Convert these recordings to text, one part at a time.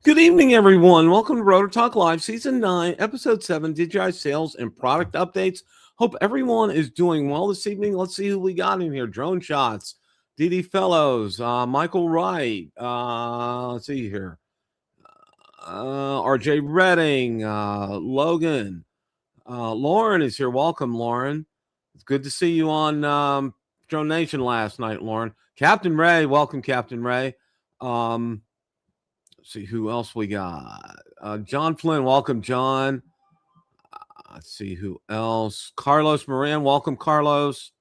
Good evening, everyone. Welcome to Rotor Talk Live, Season 9, Episode 7, DJI Sales and Product Updates. Hope everyone is doing well this evening. Let's see who we got in here. Drone Shots, DD Fellows, Michael Wright, let's see here, RJ Redding, Logan, Lauren is here. Welcome, Lauren. It's good to see you on Drone Nation last night, Lauren. Captain Ray, welcome, Captain Ray. See who else we got. John Flynn, welcome, John. Let's see who else. Carlos Moran, welcome, Carlos.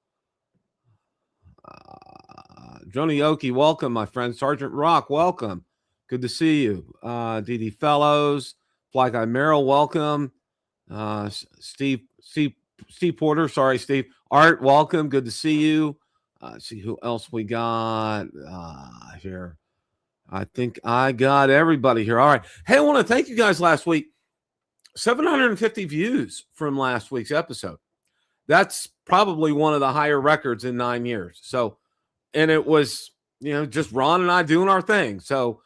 Joni Oki, welcome, my friend. Sergeant Rock, welcome. Good to see you. DD Fellows, Fly Guy Merrill, welcome. Steve Porter, sorry, Steve. Art, welcome. Good to see you. See who else we got here. I think I got everybody here. All right. Hey, I want to thank you guys last week. 750 views from last week's episode. That's probably one of the higher records in 9 years. So, and it was, just Ron and I doing our thing. So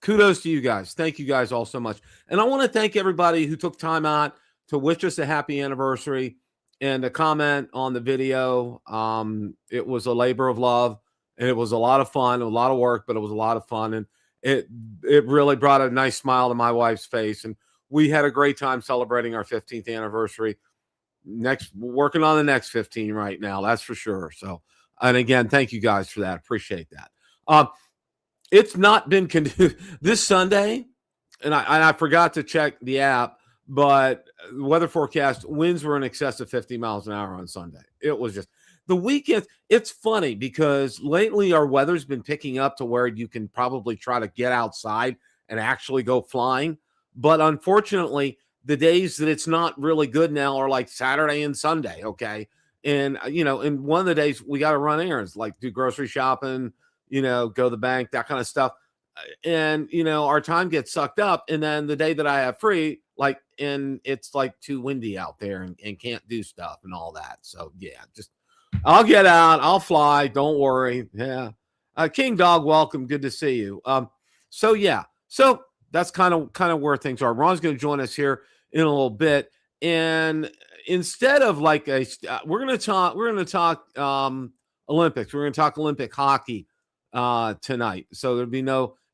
kudos to you guys. Thank you guys all so much. And I want to thank everybody who took time out to wish us a happy anniversary and to comment on the video. It was a labor of love. And it was a lot of fun, a lot of work, but it was a lot of fun. And it really brought a nice smile to my wife's face. And we had a great time celebrating our 15th anniversary. Working on the next 15 right now, that's for sure. So, and again, thank you guys for that. Appreciate that. It's not been this Sunday, and I forgot to check the app, but weather forecast, winds were in excess of 50 miles an hour on Sunday. It was just the weekend. It's funny because lately our weather's been picking up to where you can probably try to get outside and actually go flying. But unfortunately, the days that it's not really good now are like Saturday and Sunday. Okay. And, and one of the days we got to run errands, like do grocery shopping, go to the bank, that kind of stuff. And, our time gets sucked up. And then the day that I have free, and it's like too windy out there and can't do stuff and all that. So yeah, I'll get out. I'll fly. Don't worry. Yeah. King Dog, welcome. Good to see you. So that's kind of where things are. Ron's going to join us here in a little bit. And instead of we're going to talk Olympics. We're going to talk Olympic hockey tonight. So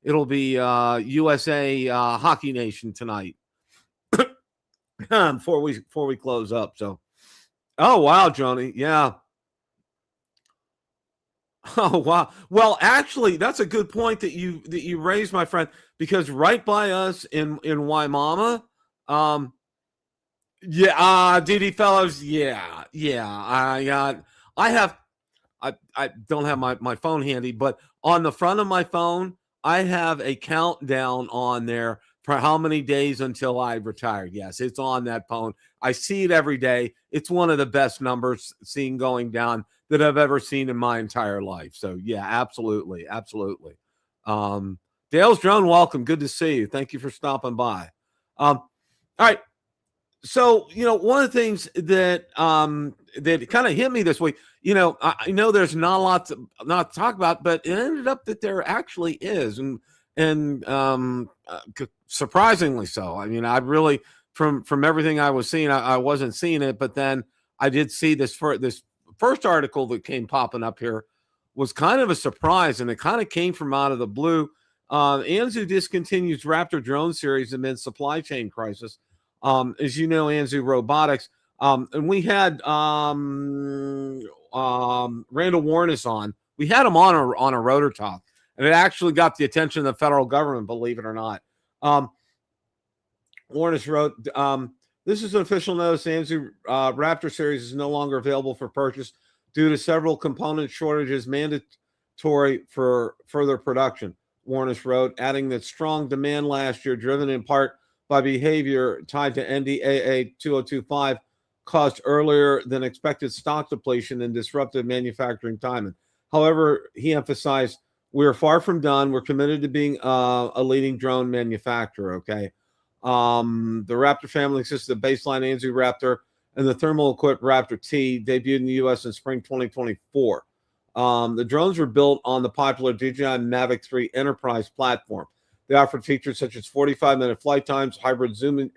it'll be USA Hockey Nation tonight before we close up. So, oh, wow, Joni. Yeah. Oh, wow. Well, actually, that's a good point that you raised, my friend, because right by us in Waimama, DD Fellows, yeah. I don't have my phone handy, but on the front of my phone, I have a countdown on there for how many days until I retire. Yes, it's on that phone. I see it every day. It's one of the best numbers seen going down that I've ever seen in my entire life. So yeah, absolutely. Dale's Drone, welcome. Good to see you. Thank you for stopping by. All right. So, one of the things that kind of hit me this week, I know there's not a lot to talk about, but it ended up that there actually is. And surprisingly so. I mean, I really, from everything I was seeing, I wasn't seeing it, but then I did see this first article that came popping up here was kind of a surprise, and it kind of came from out of the blue. Anzu discontinues Raptor drone series amid supply chain crisis. As you know, Anzu Robotics, and we had Randall Warnes on. We had him on a Rotor Talk, and it actually got the attention of the federal government, believe it or not. Warnes wrote, this is an official notice. Anzu Raptor series is no longer available for purchase due to several component shortages mandatory for further production, Warnes wrote, adding that strong demand last year, driven in part by behavior tied to NDAA 2025, caused earlier than expected stock depletion and disrupted manufacturing timing. However, he emphasized, we are far from done. We're committed to being a leading drone manufacturer, okay? The Raptor family consists of the baseline Anzu Raptor and the thermal-equipped Raptor T, debuted in the U.S. in spring 2024. The drones were built on the popular DJI Mavic 3 Enterprise platform. They offered features such as 45-minute flight times, hybrid zoom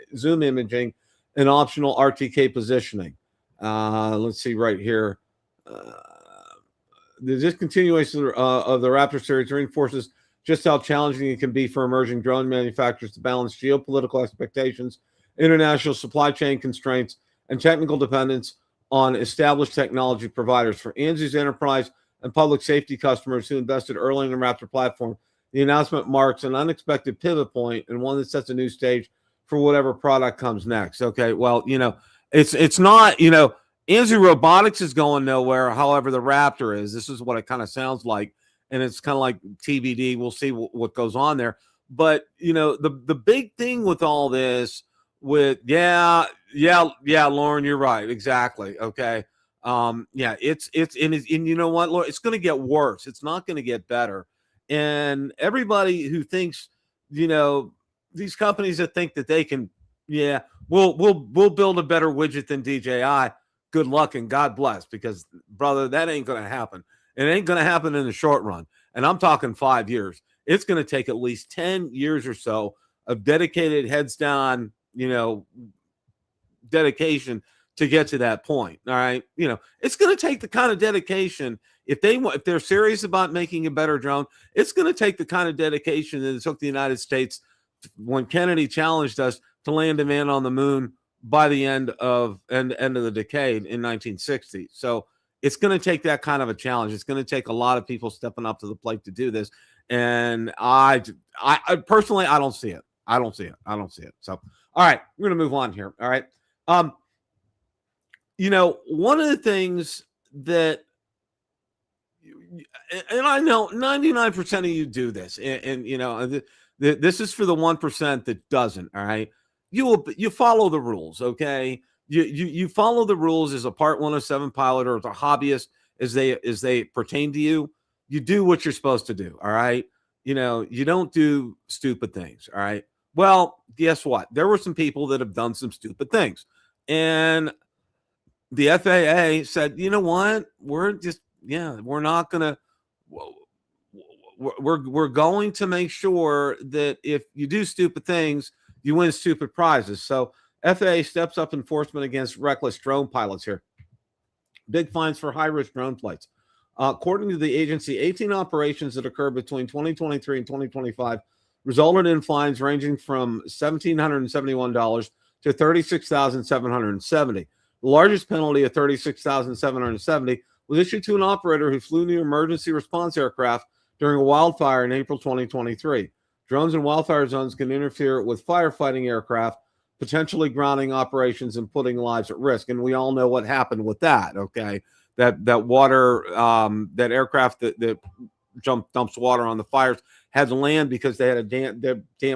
imaging, and optional RTK positioning. Let's see right here. The discontinuation of the Raptor series reinforces just how challenging it can be for emerging drone manufacturers to balance geopolitical expectations, international supply chain constraints, and technical dependence on established technology providers. For Anzu's enterprise and public safety customers who invested early in the Raptor platform, the announcement marks an unexpected pivot point and one that sets a new stage for whatever product comes next. Okay, well, it's not, Anzu Robotics is going nowhere. However, the Raptor is. This is what it kind of sounds like, and it's kind of like TBD. We'll see what goes on there. But the big thing with all this, Lauren, you're right, exactly. Okay, it's and you know what, Lauren, it's going to get worse. It's not going to get better. And everybody who thinks, these companies that think that they can, we'll build a better widget than DJI. Good luck and God bless, because brother, that ain't going to happen. It ain't going to happen in the short run. And I'm talking 5 years. It's going to take at least 10 years or so of dedicated heads down, dedication to get to that point. All right. It's going to take the kind of dedication. If they're serious about making a better drone, it's going to take the kind of dedication that it took the United States when Kennedy challenged us to land a man on the moon by the end of the decade in 1960. So it's going to take that kind of a challenge. It's going to take a lot of people stepping up to the plate to do this. And I personally, I don't see it. I don't see it. So, all right, we're going to move on here. All right. One of the things that, and I know 99% of you do this, and this is for the 1% that doesn't. All right, you follow the rules, okay? You follow the rules as a Part 107 pilot or as a hobbyist as they pertain to you. You do what you're supposed to do. All right, you don't do stupid things. All right. Well, guess what? There were some people that have done some stupid things, and the FAA said, you know what? We're not going to. We're going to make sure that if you do stupid things, you win stupid prizes. So FAA steps up enforcement against reckless drone pilots here. Big fines for high-risk drone flights. According to the agency, 18 operations that occurred between 2023 and 2025 resulted in fines ranging from $1,771 to $36,770. The largest penalty of $36,770 was issued to an operator who flew the emergency response aircraft during a wildfire in April 2023. Drones in wildfire zones can interfere with firefighting aircraft, potentially grounding operations and putting lives at risk. And we all know what happened with that, okay? That water, that aircraft that dumps water on the fires had to land because they had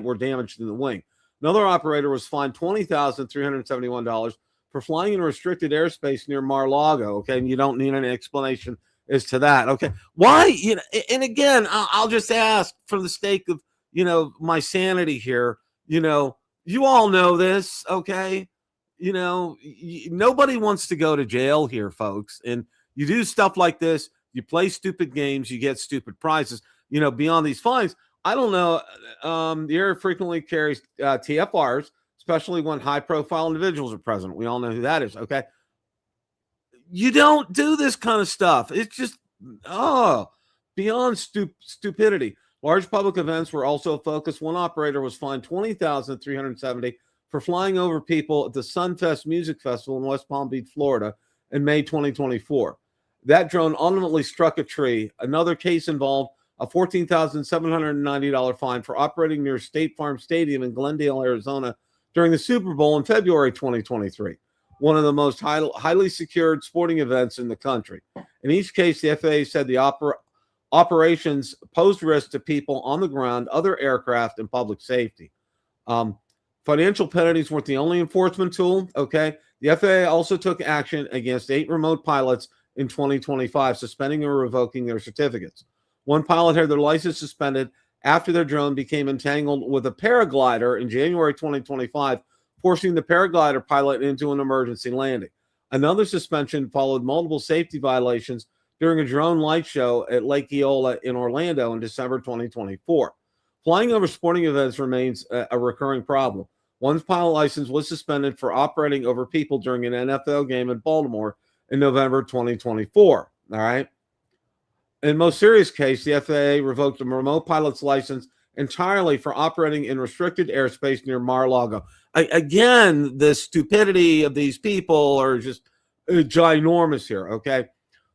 were damaged in the wing. Another operator was fined $20,371 for flying in restricted airspace near Mar-a-Lago, okay? And you don't need any explanation as to that, okay? Why, and again, I'll just ask for the sake of, my sanity here, you all know this, okay? Nobody wants to go to jail here, folks. And you do stuff like this, you play stupid games, you get stupid prizes, beyond these fines. I don't know. The area frequently carries TFRs, especially when high-profile individuals are present. We all know who that is, okay? You don't do this kind of stuff. It's just, beyond stupidity. Large public events were also a focus. One operator was fined $20,370 for flying over people at the Sunfest Music Festival in West Palm Beach, Florida, in May 2024. That drone ultimately struck a tree. Another case involved a $14,790 fine for operating near State Farm Stadium in Glendale, Arizona, during the Super Bowl in February 2023, one of the most highly secured sporting events in the country. In each case, the FAA said the operations posed risk to people on the ground, other aircraft, and public safety. Financial penalties weren't the only enforcement tool, okay? The FAA also took action against 8 remote pilots in 2025, suspending or revoking their certificates. One pilot had their license suspended after their drone became entangled with a paraglider in January 2025, forcing the paraglider pilot into an emergency landing. Another suspension followed multiple safety violations during a drone light show at Lake Eola in Orlando in December 2024. Flying over sporting events remains a recurring problem. One pilot license was suspended for operating over people during an NFL game in Baltimore in November 2024. All right. In most serious case, the FAA revoked a remote pilot's license entirely for operating in restricted airspace near Mar-a-Lago. Again, the stupidity of these people are just ginormous here, okay?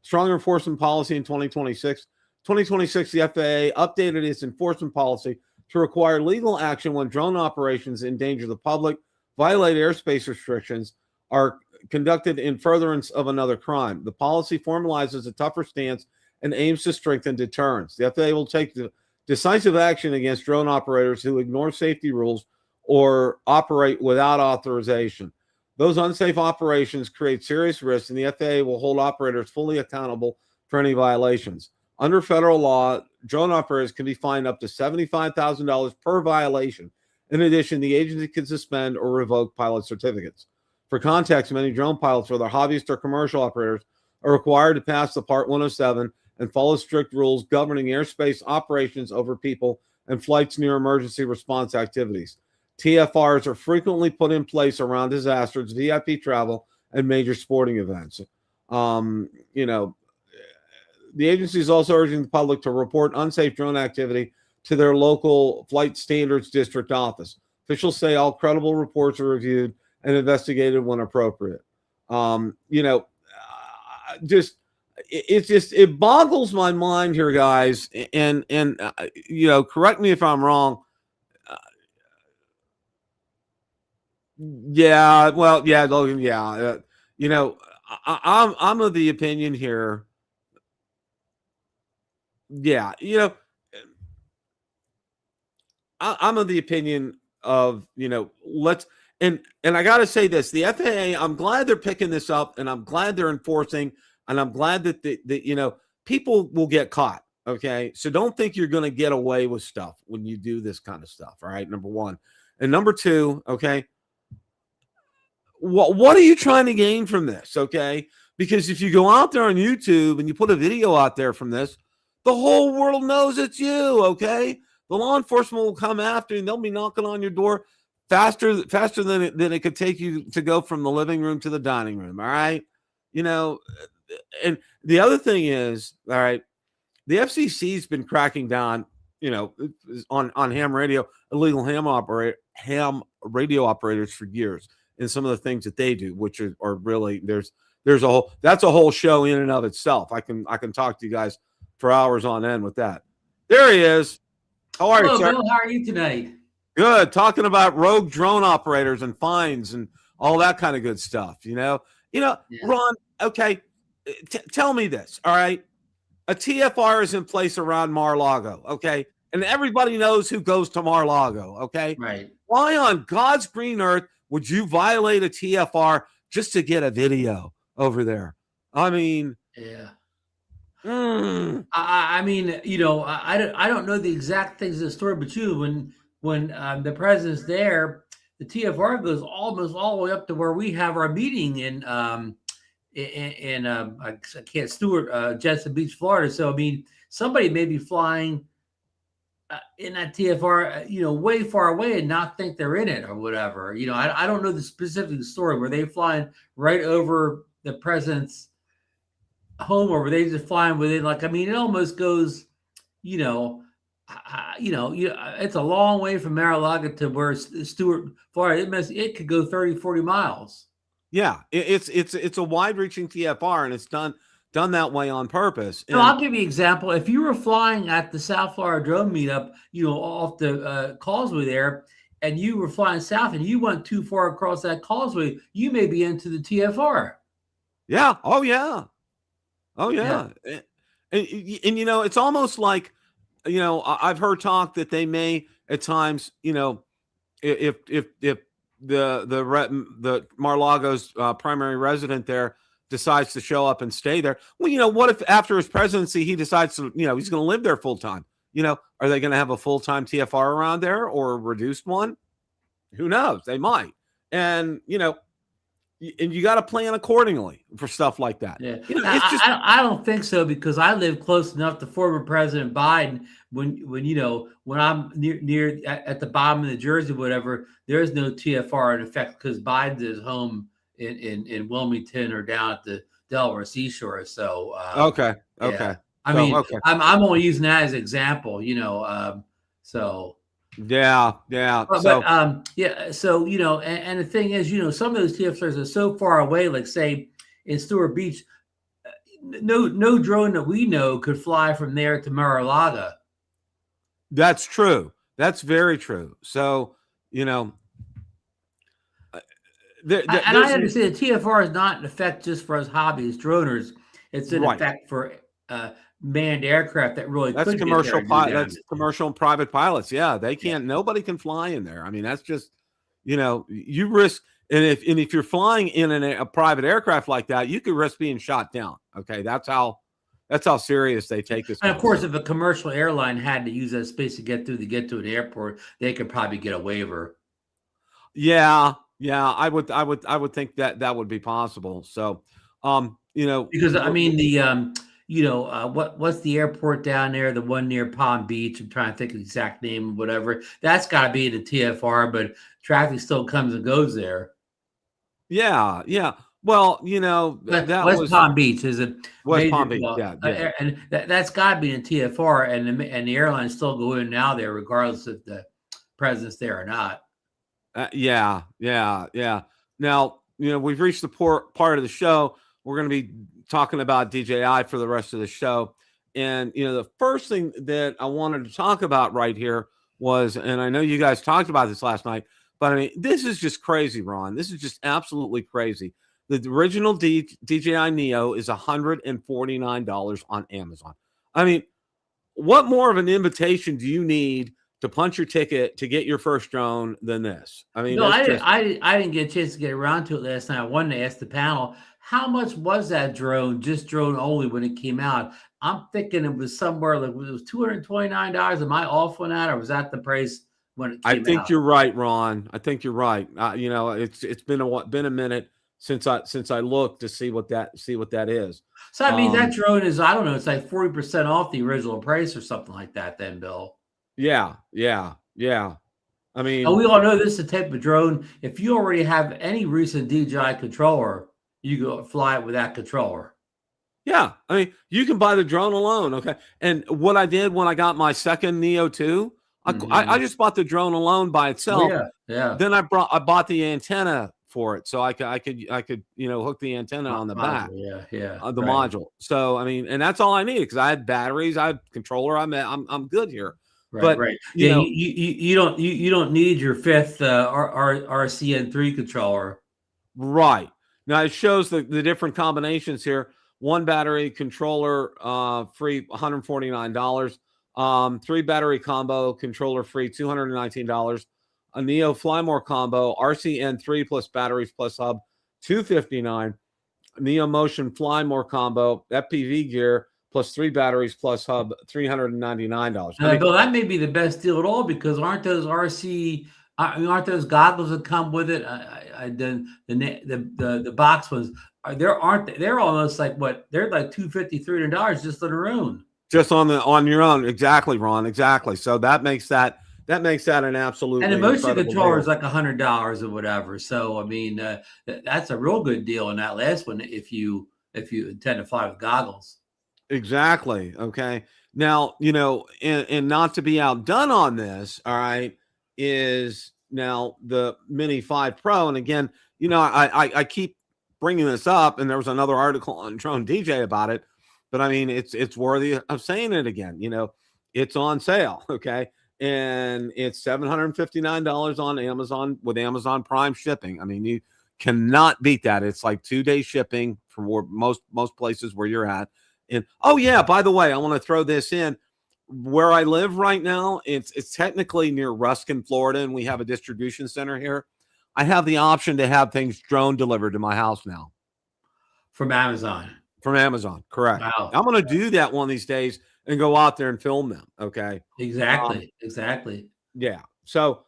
Stronger enforcement policy in 2026. 2026, the FAA updated its enforcement policy to require legal action when drone operations endanger the public, violate airspace restrictions, are conducted in furtherance of another crime. The policy formalizes a tougher stance and aims to strengthen deterrence. The FAA will take decisive action against drone operators who ignore safety rules or operate without authorization. Those unsafe operations create serious risks, and the FAA will hold operators fully accountable for any violations. Under federal law, drone operators can be fined up to $75,000 per violation. In addition, the agency can suspend or revoke pilot certificates. For context, many drone pilots, whether hobbyist or commercial operators, are required to pass the Part 107 and follow strict rules governing airspace operations over people and flights near emergency response activities. TFRs are frequently put in place around disasters, VIP travel, and major sporting events. The agency is also urging the public to report unsafe drone activity to their local flight standards district office. Officials say all credible reports are reviewed and investigated when appropriate. It boggles my mind here, guys. And correct me if I'm wrong. Logan. I'm of the opinion here. Yeah, I'm of the opinion of, let's, and I got to say this, the FAA, I'm glad they're picking this up, and I'm glad they're enforcing, and I'm glad that people will get caught. Okay. So don't think you're going to get away with stuff when you do this kind of stuff. All right. Number one. And number two, okay, what are you trying to gain from this? Okay. Because if you go out there on YouTube and you put a video out there from this, the whole world knows it's you. Okay. The law enforcement will come after you, and they'll be knocking on your door faster than it could take you to go from the living room to the dining room. All right. And the other thing is, all right, the FCC's been cracking down, on ham radio, illegal ham radio operators for years, and some of the things that they do, which are really, that's a whole show in and of itself. I can talk to you guys for hours on end with that. There he is. How are you, sir? Bill, how are you tonight? Good. Talking about rogue drone operators and fines and all that kind of good stuff. Yeah. Ron, okay, tell me this. All right. A TFR is in place around Mar-a-Lago. Okay. And everybody knows who goes to Mar-a-Lago. Okay. Right. Why on God's green earth would you violate a TFR just to get a video over there? I mean, yeah. I mean, I don't know the exact things of the story, but when the president's there, the TFR goes almost all the way up to where we have our meeting in Jetson Beach, Florida. So I mean, somebody may be flying in that TFR, way far away and not think they're in it or whatever. I don't know the specific story. Were they flying right over the president's home, or were they just flying within? It almost goes, it's a long way from Mar-a-Lago to where Stewart, Florida. It could go 30, 40 miles. Yeah, it's a wide-reaching TFR, and it's done that way on purpose. And I'll give you an example. If you were flying at the South Florida Drone Meetup, off the causeway there, and you were flying south and you went too far across that causeway, you may be into the TFR. Yeah. Oh, yeah. Oh, yeah. And it's almost like, I've heard talk that they may at times, if the Mar-a-Lago's primary resident there decides to show up and stay there. Well, what if after his presidency, he decides to, he's going to live there full time? Are they going to have a full-time TFR around there or a reduced one? Who knows? They might. And, and you got to plan accordingly for stuff like that. Yeah, You know, it's just I don't think so, because I live close enough to former President Biden. When when I'm near at the bottom of New Jersey, whatever, there is no TFR in effect because Biden's is home in Wilmington or down at the Delaware seashore. So okay. yeah, I So mean, okay. I'm only using that as an example, so. Yeah. Yeah. So, and the thing is, some of those TFRs are so far away, like say in Stewart Beach, no drone that we know could fly from there to Mar-a-Lago. That's true. That's very true. So, and I understand the TFR is not in effect just for us hobbyist droners. It's in effect for manned aircraft that really that's could commercial that's commercial and private pilots. Yeah, they can't. Nobody can fly in there. I mean, that's just you risk. And if you're flying in a private aircraft like that, you could risk being shot down. Okay, that's how serious they take this. And of course, if a commercial airline had to use that space to get to an airport, they could probably get a waiver. Yeah, I would think that would be possible. So, because I mean what's the airport down there? The one near Palm Beach. I'm trying to think of the exact name, whatever. That's got to be in the TFR, but traffic still comes and goes there. Yeah. Well, that West Palm Beach is a West Palm Beach. Yeah. And that's got to be in TFR, and the airlines still go in now there, regardless if the president's there or not. Yeah. Now, we've reached the part of the show. We're going to be talking about DJI for the rest of the show. And, the first thing that I wanted to talk about right here was, and I know you guys talked about this last night, but I mean, this is just crazy, Ron. This is just absolutely crazy. The original DJI Neo is $149 on Amazon. I mean, what more of an invitation do you need to punch your ticket to get your first drone than this? I mean, no, I didn't get a chance to get around to it last night. I wanted to ask the panel, how much was that drone, just drone only, when it came out? I'm thinking it was somewhere like, it was $229. Am I off on that, or was that the price when it came out? I think you're right, Ron. I think you're right. It's been a minute since I looked to see what that is. So I mean, that drone is, I don't know, it's like 40% off the original price or something like that then, Bill. Yeah. I mean, and we all know this is the type of drone, if you already have any recent DJI controller, you go fly it with that controller. Yeah. I mean, you can buy the drone alone. Okay. And what I did when I got my second Neo 2, I just bought the drone alone by itself. Yeah. Then I bought the antenna for it, so I could hook the antenna on the back. The module. So I mean, and that's all I needed, because I had batteries, I had controller. I'm good here. Right. You don't need your fifth RCN3 controller. Right. Now it shows the different combinations here. One battery controller free, $149. 3 battery combo controller free, $219. A Neo Fly More combo RCN3 plus batteries plus hub, $259. Neo Motion Fly More combo FPV gear plus 3 batteries plus hub, $399. Bill, that may be the best deal at all, because aren't those goggles that come with it? The box ones they're almost like they're like $250, $300 just on their own. Just on your own, exactly, Ron, exactly. So that makes that an absolute. And the motion controller is like $100 or whatever. So I mean, that's a real good deal on that last one if you intend to fly with goggles. Exactly. Okay. Now, and not to be outdone on this, all right, is now the Mini 5 Pro. And again, I keep bringing this up, and there was another article on Drone DJ about it, but I mean, it's worthy of saying it again. It's on sale. Okay. And it's $759 on Amazon with Amazon Prime shipping. I mean, you cannot beat that. It's like 2-day shipping for most places where you're at. And oh yeah, by the way, I want to throw this in. Where I live right now, it's technically near Ruskin, Florida, and we have a distribution center here. I have the option to have things drone delivered to my house now. From Amazon. From Amazon, correct. Wow. I'm going to do that one of these days and go out there and film them. Okay. Exactly. Yeah. So,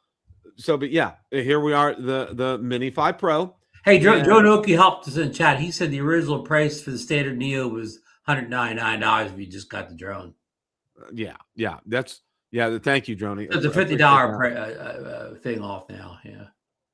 but yeah, here we are, the Mini 5 Pro. Hey, Joe Noki helped us in chat. He said the original price for the standard Neo was $199 if you just got the drone. Yeah. Thank you, Droney. It's a $50 thing off now. Yeah.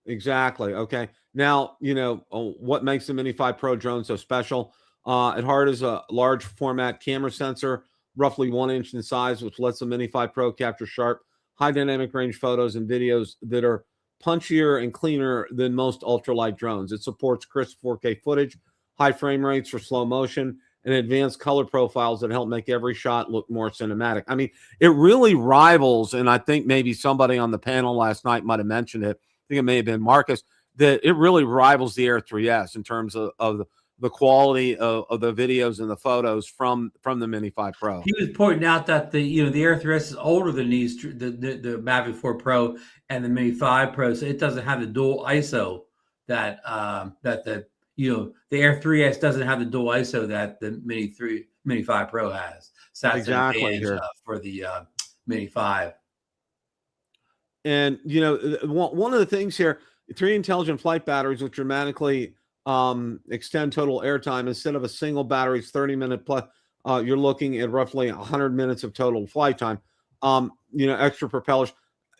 Exactly. Okay. Now, what makes the Mini 5 Pro drone so special? At heart is a large format camera sensor, roughly 1 inch in size, which lets the Mini 5 Pro capture sharp, high dynamic range photos and videos that are punchier and cleaner than most ultralight drones. It supports crisp 4K footage, high frame rates for slow motion, and advanced color profiles that help make every shot look more cinematic. I mean, it really rivals, and I think maybe somebody on the panel last night might have mentioned it. I think it may have been Marcus, that it really rivals the Air 3S in terms of the quality of the videos and the photos from the Mini 5 Pro. He was pointing out that the Air 3S is older than the Mavic 4 Pro and the Mini 5 Pro, so it doesn't have the dual ISO that the Air 3S doesn't have the dual ISO that the Mini 5 Pro has. So that's exactly an advantage for the Mini 5. And one of the things here, 3 intelligent flight batteries, which dramatically extend total airtime. Instead of a single battery's 30-minute plus, you're looking at roughly 100 minutes of total flight time. Extra propellers.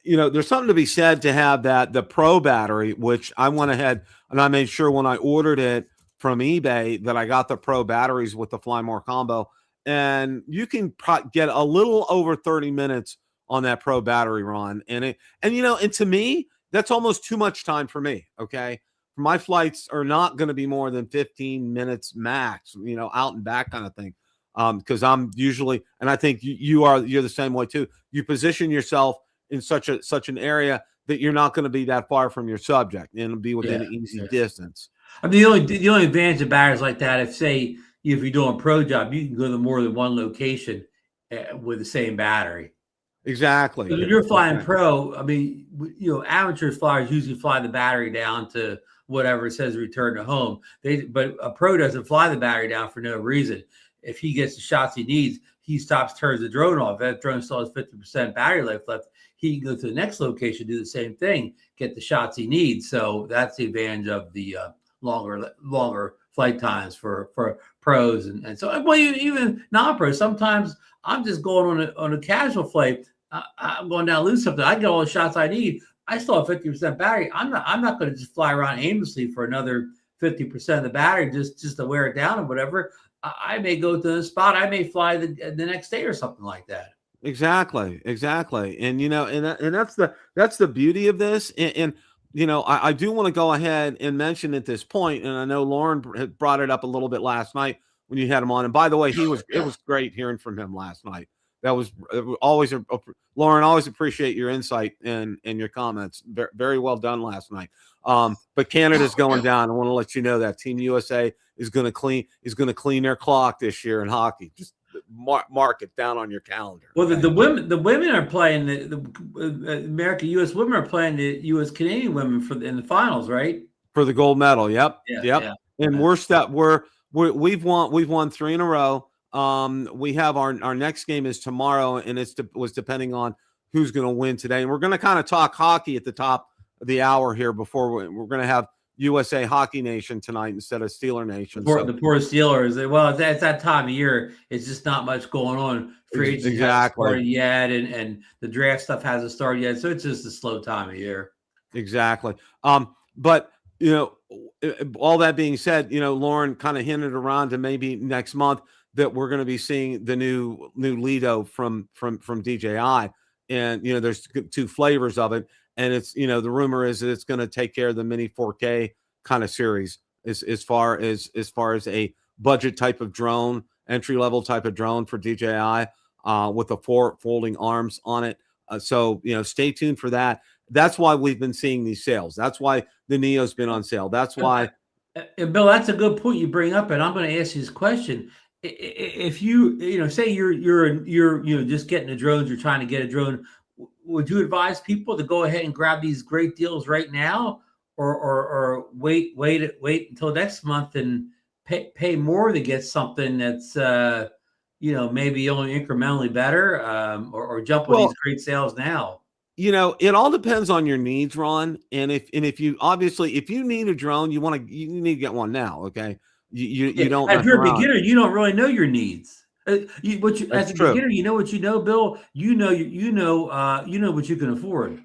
There's something to be said to have the Pro battery, which I went ahead and I made sure when I ordered it from eBay that I got the Pro batteries with the Fly More combo, and you can get a little over 30 minutes on that Pro battery, Ron. And to me, that's almost too much time for me. Okay. My flights are not going to be more than 15 minutes max, out and back kind of thing. Because I'm usually, and I think you're the same way too. You position yourself in such an area that you're not going to be that far from your subject and be within an easy distance. I mean, the only advantage of batteries like that, if you're doing a pro job, you can go to more than one location with the same battery. Exactly. When you're flying pro, I mean, amateur flyers usually fly the battery down to whatever it says return to home. But a pro doesn't fly the battery down for no reason. If he gets the shots he needs, he turns the drone off. That drone still has 50% battery life left. He can go to the next location, do the same thing, get the shots he needs. So that's the advantage of the longer flight times for pros and so even non-pros. Sometimes I'm just going on a casual flight. I'm going down to lose something. I get all the shots I need. I still have 50% battery. I'm not going to just fly around aimlessly for another 50% of the battery just to wear it down or whatever. I may go to the spot. I may fly the next day or something like that. Exactly. And and that's the beauty of this. And I do want to go ahead and mention at this point, and I know Lauren had brought it up a little bit last night when you had him on. And by the way, it was great hearing from him last night. That was always Lauren. Always appreciate your insight and your comments. Very well done last night. But Canada's going down. I want to let you know that Team USA is going to clean their clock this year in hockey. Just mark it down on your calendar. Well, the women are playing the U.S. women are playing the U.S. Canadian women in the finals, right? For the gold medal. Yep. Yeah. And we've won 3 in a row. We have our next game is tomorrow, and was depending on who's going to win today. And we're going to kind of talk hockey at the top of the hour here before we're going to have USA Hockey Nation tonight instead of Steeler Nation. The poor Steelers. Well, that's that time of year. It's just not much going on. Free agency hasn't started yet, and the draft stuff hasn't started yet. So it's just a slow time of year. Exactly. But all that being said, Lauren kind of hinted around to maybe next month that we're going to be seeing the new Lido from DJI, and there's 2 flavors of it, and it's the rumor is that it's going to take care of the Mini 4K kind of series as far as a budget type of drone, entry level type of drone for DJI with the 4 folding arms on it. So stay tuned for that. That's why we've been seeing these sales. That's why the Neo's been on sale. That's why. Bill, that's a good point you bring up, and I'm going to ask you this question. If you say you're just getting a drone, you're trying to get a drone, would you advise people to go ahead and grab these great deals right now, or wait until next month and pay more to get something that's maybe only incrementally better, or jump on these great sales now? It all depends on your needs, Ron. And if you obviously if you need a drone, you need to get one now. Okay, you don't If mess you're a around. beginner, you don't really know your needs. That's As a true. beginner, you know what you know, Bill. You know what you can afford.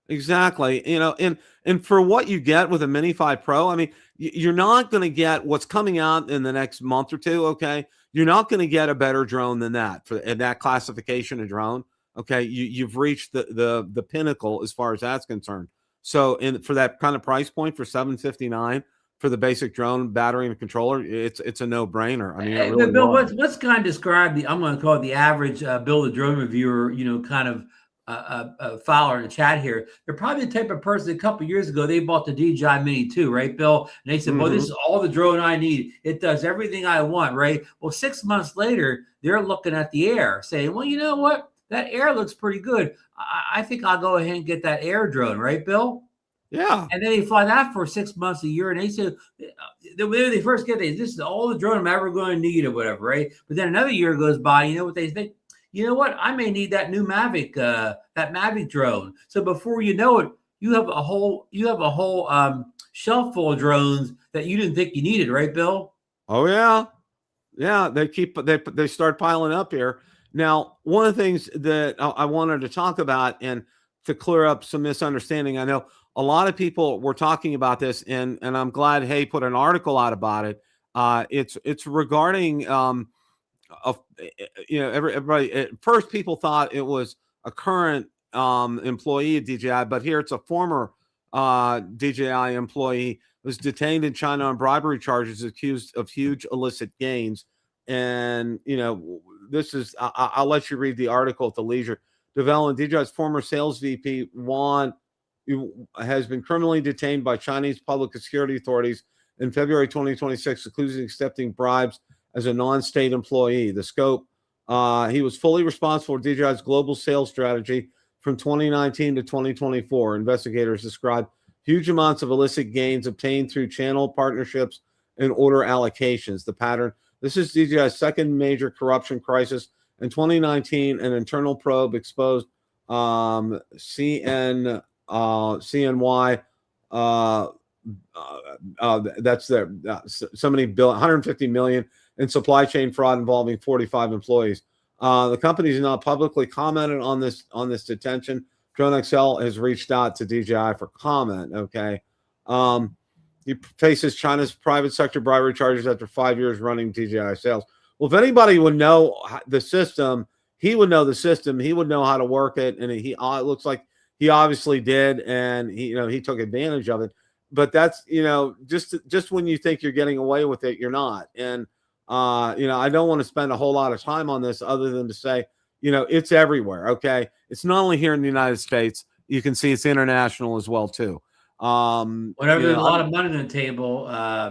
Exactly. And for what you get with a Mini 5 Pro, I mean, you're not going to get what's coming out in the next month or two. Okay, you're not going to get a better drone than that for in that classification of drone. Okay, you've reached the pinnacle as far as that's concerned. So, for that kind of price point for $759 for the basic drone battery and controller, it's a no brainer. I mean, it really Bill, was. let's kind of describe I'm going to call it the average Bill the drone reviewer, kind of follower in the chat here. They're probably the type of person a couple years ago, they bought the DJI Mini too, right, Bill? And they said, well, this is all the drone I need. It does everything I want, right? Well, 6 months later, they're looking at the Air saying, well, you know what? That Air looks pretty good. I think I'll go ahead and get that Air drone, right, Bill? Yeah. And then they fly that for 6 months, a year, and they said, when they first get this is all the drone I'm ever going to need or whatever, right? But then another year goes by, you know what they think? You know what? I may need that new Mavic, that Mavic drone. So before you know it, you have a whole shelf full of drones that you didn't think you needed, right, Bill? Oh yeah, yeah. They start piling up here. Now, one of the things that I wanted to talk about and to clear up some misunderstanding, I know a lot of people were talking about this, and I'm glad Hay put an article out about it. It's regarding everybody. At first, people thought it was a current employee of DJI, but here it's a former DJI employee was detained in China on bribery charges, accused of huge illicit gains. And this is I'll let you read the article at the leisure. Development DJI's former sales VP Juan has been criminally detained by Chinese public security authorities in February 2026, accusing accepting bribes as a non-state employee. The scope, he was fully responsible for DJI's global sales strategy from 2019 to 2024. Investigators described huge amounts of illicit gains obtained through channel partnerships and order allocations. The pattern, this is DJI's second major corruption crisis. In 2019, an internal probe exposed CNY, that's their so many billion, 150 million in supply chain fraud involving 45 employees. The company has not publicly commented on this detention. DroneXL has reached out to DJI for comment. Okay, he faces China's private sector bribery charges after 5 years running DJI sales. Well, if anybody would know the system, he would know the system. He would know how to work it, and it looks like he obviously did, and he took advantage of it. But that's just when you think you're getting away with it, you're not. And I don't want to spend a whole lot of time on this other than to say, it's everywhere. Okay, it's not only here in the United States. You can see it's international as well too. Whenever there's a lot of money on the table,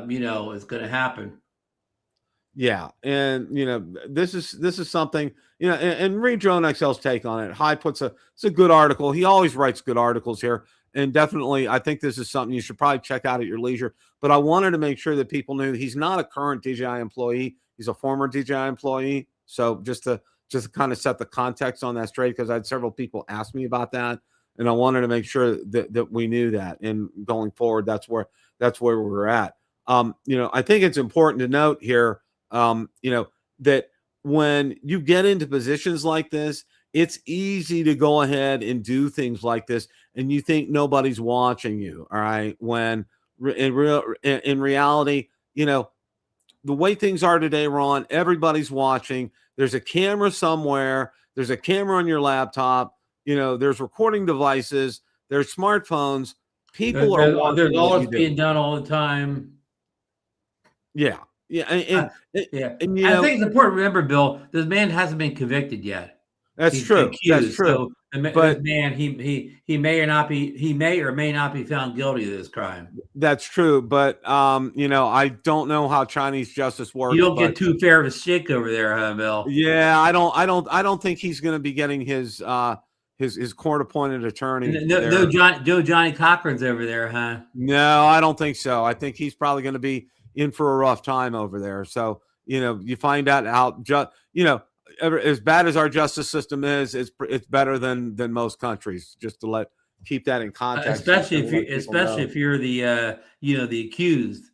it's going to happen. Yeah, and this is something and read DroneXL's take on it. High it's a good article. He always writes good articles here, and definitely I think this is something you should probably check out at your leisure. But I wanted to make sure that people knew he's not a current DJI employee; he's a former DJI employee. So just to kind of set the context on that straight, because I had several people ask me about that, and I wanted to make sure that we knew that. And going forward, that's where we're at. I think it's important to note here. That when you get into positions like this, it's easy to go ahead and do things like this, and you think nobody's watching you. All right, when in reality, the way things are today, Ron, everybody's watching. There's a camera somewhere. There's a camera on your laptop. There's recording devices. There's smartphones. People are watching. There's all that's being done all the time. Yeah. Yeah, and I think it's important to remember, Bill, this man hasn't been convicted yet. That's true. Accused. That's true. So this man, he may or may not be found guilty of this crime. That's true, but I don't know how Chinese justice works. You don't get too fair of a shake over there, huh, Bill? Yeah, I don't think he's going to be getting his court-appointed attorney. No Johnny Cochran's over there, huh? No, I don't think so. I think he's probably going to be in for a rough time over there. So, you find out how as bad as our justice system is, it's better than most countries. Just to keep that in context, especially if you're the the accused.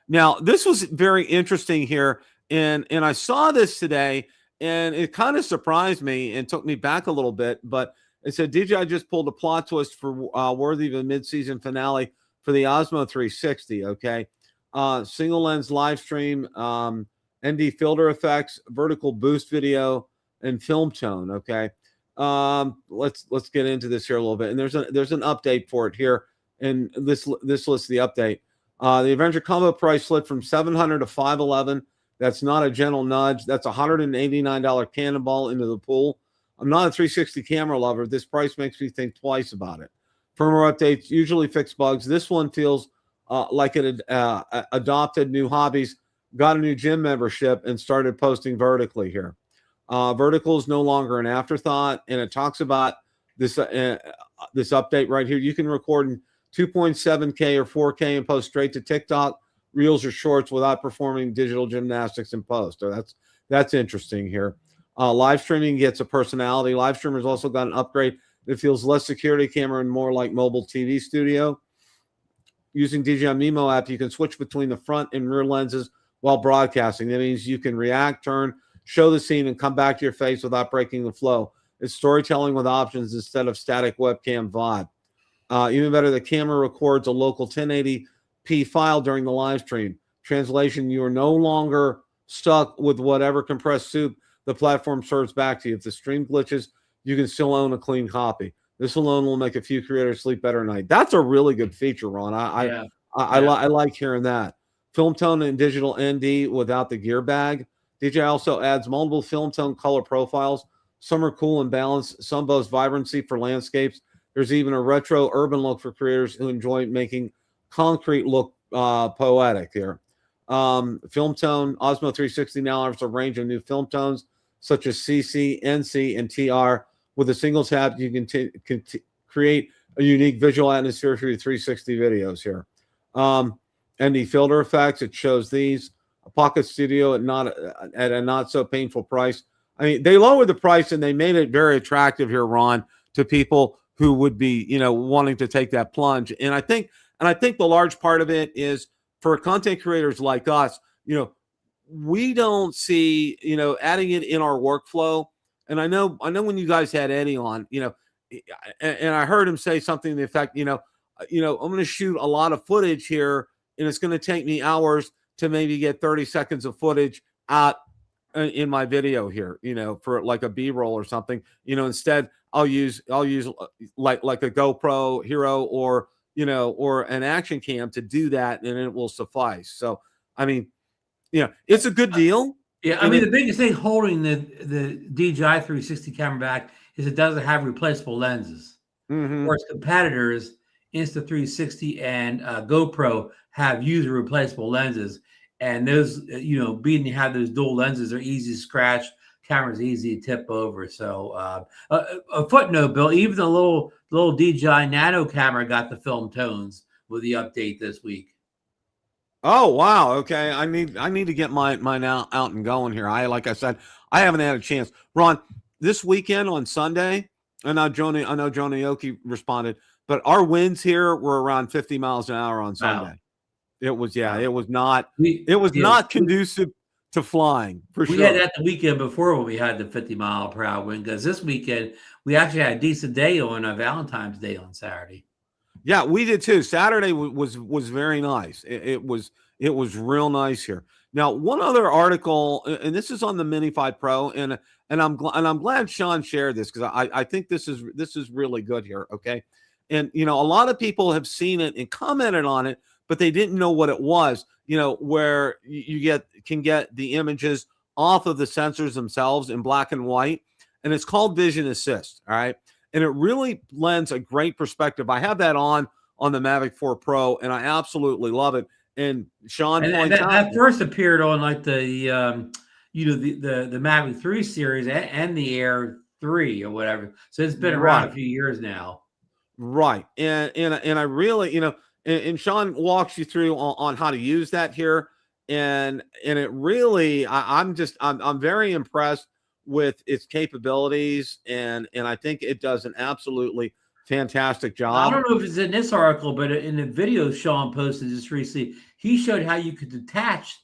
Now, this was very interesting here, and I saw this today, and it kind of surprised me and took me back a little bit. But it said DJI just pulled a plot twist for worthy of a mid-season finale for the Osmo 360. Okay, single lens live stream, ND filter effects, vertical boost video, and film tone. Okay, let's get into this here a little bit. And there's an update for it here, and this lists the update. The Avenger combo price slid from $700 to $511. That's not a gentle nudge. That's $189 cannonball into the pool. I'm not a 360 camera lover. This price makes me think twice about it. Firmware updates usually fix bugs. This one feels like it adopted new hobbies, got a new gym membership, and started posting vertically here. Vertical is no longer an afterthought, and it talks about this update right here. You can record in 2.7K or 4K and post straight to TikTok, Reels, or Shorts without performing digital gymnastics in post. So that's interesting here. Live streaming gets a personality. Live streamers also got an upgrade that feels less security camera and more like mobile TV studio. Using DJI Mimo app, you can switch between the front and rear lenses while broadcasting. That means you can react, turn, show the scene, and come back to your face without breaking the flow. It's storytelling with options instead of static webcam vibe. Even better, the camera records a local 1080p file during the live stream. Translation, you are no longer stuck with whatever compressed soup the platform serves back to you. If the stream glitches, you can still own a clean copy. This alone will make a few creators sleep better at night. That's a really good feature, Ron. I like hearing that. Film tone and digital ND without the gear bag. DJI also adds multiple film tone color profiles. Some are cool and balanced. Some boast vibrancy for landscapes. There's even a retro urban look for creators who enjoy making concrete look poetic here. Film tone, Osmo 360 now offers a range of new film tones such as CC, NC, and TR. With a single tap, you can create a unique visual atmosphere for your 360 videos here. ND filter effects, it shows these. A Pocket Studio at a not so painful price. I mean, they lowered the price and they made it very attractive here, Ron, to people who would be, wanting to take that plunge. And I think the large part of it is for content creators like us, we don't see, adding it in our workflow. And I know when you guys had Eddie on, and I heard him say something to the effect, I'm going to shoot a lot of footage here, and it's going to take me hours to maybe get 30 seconds of footage out in my video here, for like a B-roll or something. Instead I'll use like a GoPro Hero or an action cam to do that, and it will suffice. So I mean, it's a good deal. Yeah, I mean, the biggest thing holding the DJI 360 camera back is it doesn't have replaceable lenses. Whereas competitors, Insta360 and GoPro, have user replaceable lenses. And those, being you have those dual lenses are easy to scratch. Camera's easy to tip over. So a footnote, Bill, even the little DJI Nano camera got the film tones with the update this week. Oh, wow. Okay. I need to get mine out and going here. Like I said, I haven't had a chance. Ron, this weekend on Sunday, I know Joni Aoki responded, but our winds here were around 50 miles an hour on Sunday. Wow. It was not conducive to flying for sure. We had that the weekend before when we had the 50-mile-per-hour wind, because this weekend we actually had a decent day on Valentine's Day on Saturday. Yeah, we did too. Saturday was very nice. It was real nice here. Now, one other article, and this is on the Mini 5 Pro, and I'm glad Sean shared this because I think this is really good here. Okay, and a lot of people have seen it and commented on it, but they didn't know what it was. Where you can get the images off of the sensors themselves in black and white, and it's called Vision Assist. All right. And it really lends a great perspective. I have that on the Mavic 4 Pro, and I absolutely love it. And Sean points out that first appeared on like the the Mavic 3 series and the Air 3 or whatever. So it's been around a few years now. Right. And I really, and Sean walks you through on how to use that here. And it really, I'm very impressed with its capabilities, and I think it does an absolutely fantastic I job. don't know if it's in this article, but in the video Sean posted just recently, he showed how you could detach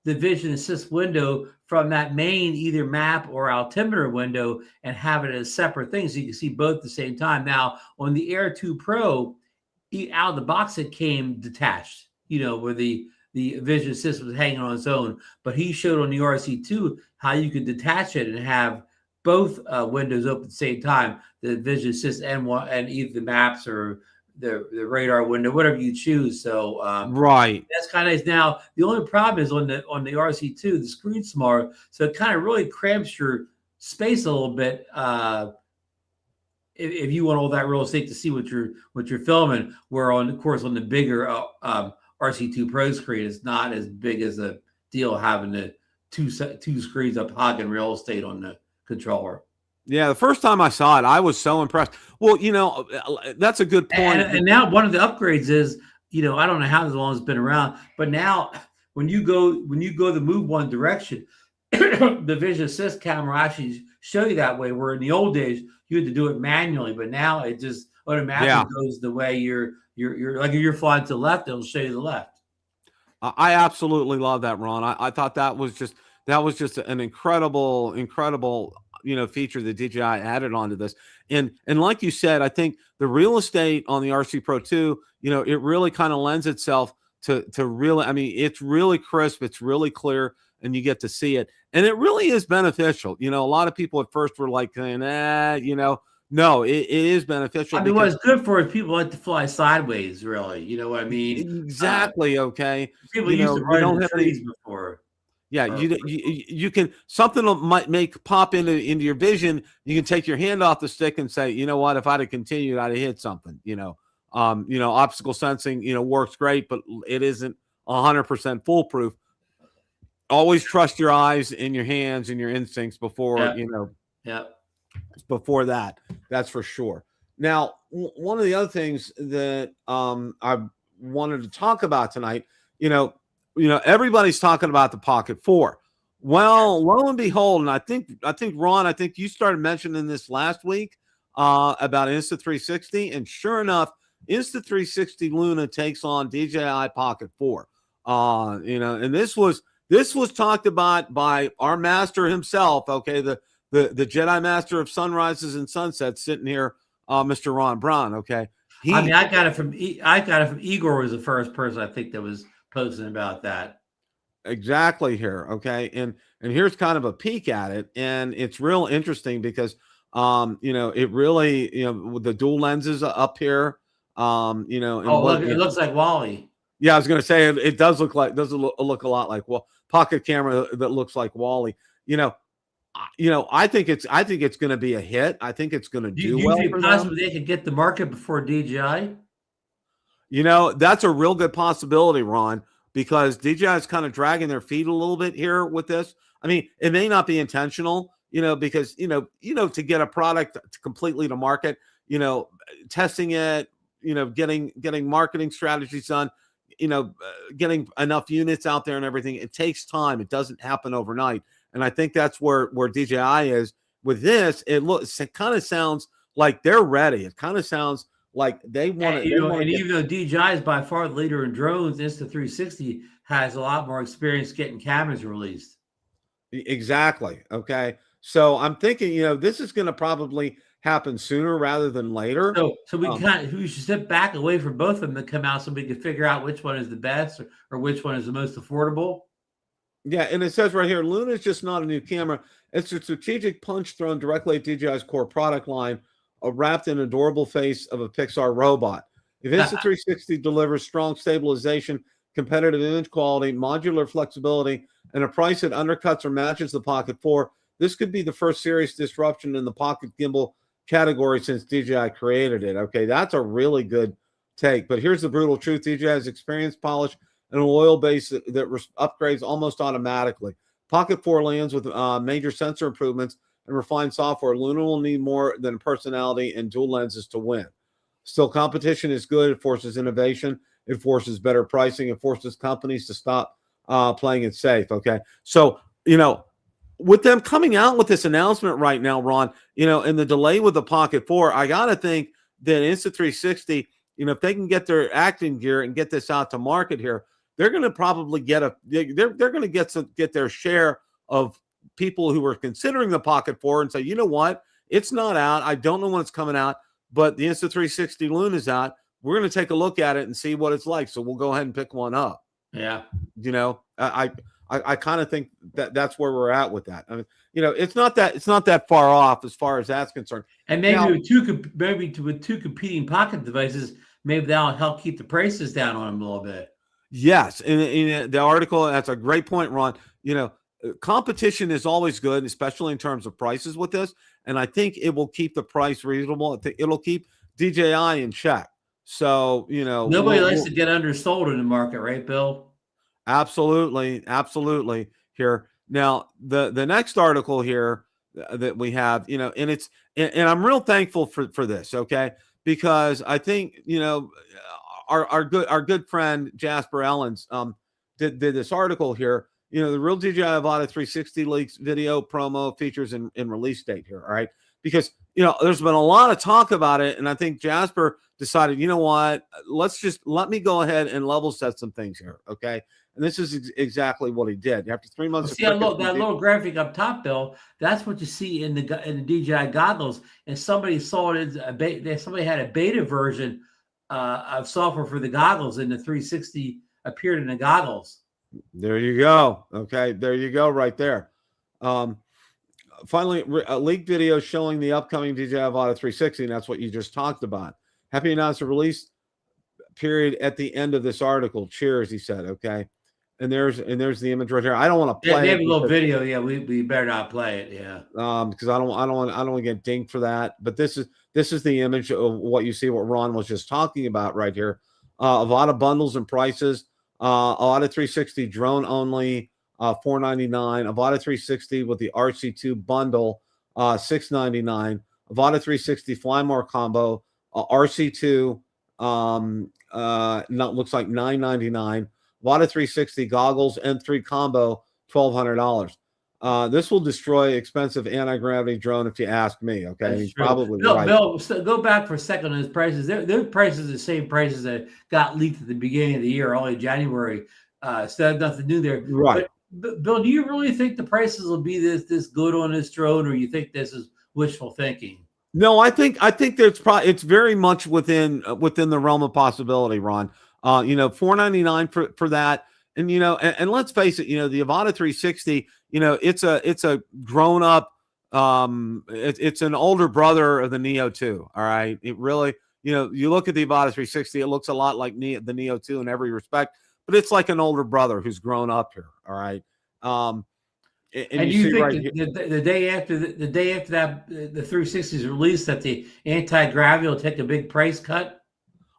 the vision assist window from that main either map or altimeter window and have it as separate things so you can see both at the same time. Now, on the Air 2 Pro, out of the box, it came detached, where the vision assist was hanging on its own. But he showed on the RC2 how you could detach it and have both windows open at the same time, the vision assist and either the maps or the radar window, whatever you choose. So Right. that's kind of nice. Now, the only problem is on the RC2, the screen's smaller, so it kind of really cramps your space a little bit. If you want all that real estate to see what you're filming, where of course on the bigger RC2 Pro screen, it's not as big as a deal having the two screens up hogging real estate on the controller. Yeah, the first time I saw it, I was so impressed. Well, that's a good point. And now one of the upgrades is, I don't know how long it's been around, but now when you go to move one direction, the vision assist camera actually show you that way. Where in the old days you had to do it manually, but now it just automatically goes the way you're like if you're flying to the left, it'll show you the left. I absolutely love that, Ron. I thought that was just an incredible feature that DJI added onto this. And like you said, I think the real estate on the RC Pro 2, it really kind of lends itself to really, I mean, it's really crisp, it's really clear, and you get to see it. And it really is beneficial. A lot of people at first were like, no, it is beneficial. I mean, what's good for is people like to fly sideways, really. You know what I mean? Exactly. Okay. People used to run in the trees before. Yeah, you can, something might pop into your vision. You can take your hand off the stick and say, you know what, if I'd have continued, I'd have hit something. Obstacle sensing, works great, but it isn't 100% foolproof. Always trust your eyes and your hands and your instincts before, before that. That's for sure. Now, one of the other things that I wanted to talk about tonight, everybody's talking about the Pocket 4. Well, lo and behold, and I think Ron, you started mentioning this last week about Insta360, and sure enough, Insta360 Luna takes on DJI Pocket 4. And this was talked about by our master himself. Okay, the Jedi Master of Sunrises and Sunsets, sitting here, Mr. Ron Braun. Okay, I got it from Igor. Was the first person I think that was posting about that. Exactly here. Okay. And here's kind of a peek at it. And it's real interesting because, it really, with the dual lenses up here, and it looks like Wally. Yeah. I was going to say it does look a lot like, pocket camera that looks like Wally, I think it's going to be a hit. I think it's going to do well. You think possibly they could get the market before DJI? That's a real good possibility, Ron, because DJI is kind of dragging their feet a little bit here with this. I mean, it may not be intentional, because, to get a product completely to market, testing it, getting marketing strategies done, getting enough units out there and everything. It takes time. It doesn't happen overnight. And I think that's where DJI is with this. It kind of sounds like they're ready. It kind of sounds like they want to. And even though DJI is by far the leader in drones, Insta360 has a lot more experience getting cameras released. Exactly. Okay. So I'm thinking, this is going to probably happen sooner rather than later. So we should step back away from both of them to come out so we can figure out which one is the best or which one is the most affordable. Yeah, and it says right here, Luna is just not a new camera. It's a strategic punch thrown directly at DJI's core product line, wrapped in an adorable face of a Pixar robot. If Insta360 delivers strong stabilization, competitive image quality, modular flexibility, and a price that undercuts or matches the Pocket 4, this could be the first serious disruption in the pocket gimbal category since DJI created it. Okay, that's a really good take. But here's the brutal truth. DJI has experience, polish, and a loyal base that upgrades almost automatically. Pocket 4 lands with major sensor improvements and refined software. Luna will need more than personality and dual lenses to win. Still, competition is good. It forces innovation. It forces better pricing. It forces companies to stop playing it safe. Okay, so with them coming out with this announcement right now, Ron, and the delay with the Pocket 4, I got to think that Insta360, if they can get their acting gear and get this out to market here, they're going to probably they're going to get their share of people who are considering the Pocket 4 and say, you know what, it's not out. I don't know when it's coming out, but the Insta360 Luna is out. We're going to take a look at it and see what it's like. So we'll go ahead and pick one up. Yeah. I kind of think that that's where we're at with that. I mean, it's not that far off as far as that's concerned. And maybe with two competing Pocket devices, maybe that'll help keep the prices down on them a little bit. Yes, in the article, that's a great point, Ron. Competition is always good, especially in terms of prices with this, and I think it will keep the price reasonable. I think it'll keep DJI in check. So nobody likes to get undersold in the market, right, Bill? Absolutely. Here now, the next article here that we have, and I'm real thankful for this, okay, because I think our good friend Jasper Ellens did this article here. The real DJI AVATA 360 leaks video promo features and release date here. All right, because there's been a lot of talk about it, and I think Jasper decided, you know what, let me go ahead and level set some things here, okay. And this is exactly what he did. After 3 months, see that little graphic up top, Bill. That's what you see in the DJI goggles. And somebody saw it. Somebody had a beta version of software for the goggles, and the 360 appeared in the goggles. There you go. Okay, there you go, right there. Finally, a leaked video showing the upcoming DJI AVATA 360, and that's what you just talked about. Happy to announce the release period at the end of this article. Cheers, he said. Okay. And there's the image right here. I don't want to play. They have a little video. Yeah, we better not play it. Yeah. Because I don't want to get dinged for that. But this is the image of what you see. What Ron was just talking about right here. AVATA bundles and prices. AVATA 360 drone only, $499. AVATA 360 with the RC2 bundle, $699. AVATA 360 Fly More combo, RC2, looks like $999. AVATA 360 goggles N3 combo, $1,200. This will destroy expensive anti-gravity drone, if you ask me. Okay, he's probably right. Bill, go back for a second on his prices. Their prices are the same prices that got leaked at the beginning of the year, only January. So nothing new there. Right. But Bill, do you really think the prices will be this good on this drone, or you think this is wishful thinking? No, I think it's very much within the realm of possibility, Ron. $499 for that. And, and let's face it, the AVATA 360, it's a grown up, it's an older brother of the Neo 2. All right. It really, you look at the AVATA 360, it looks a lot like the Neo 2 in every respect, but it's like an older brother who's grown up here. All right. And you think right the day after that the 360 is released, that the anti-gravity will take a big price cut?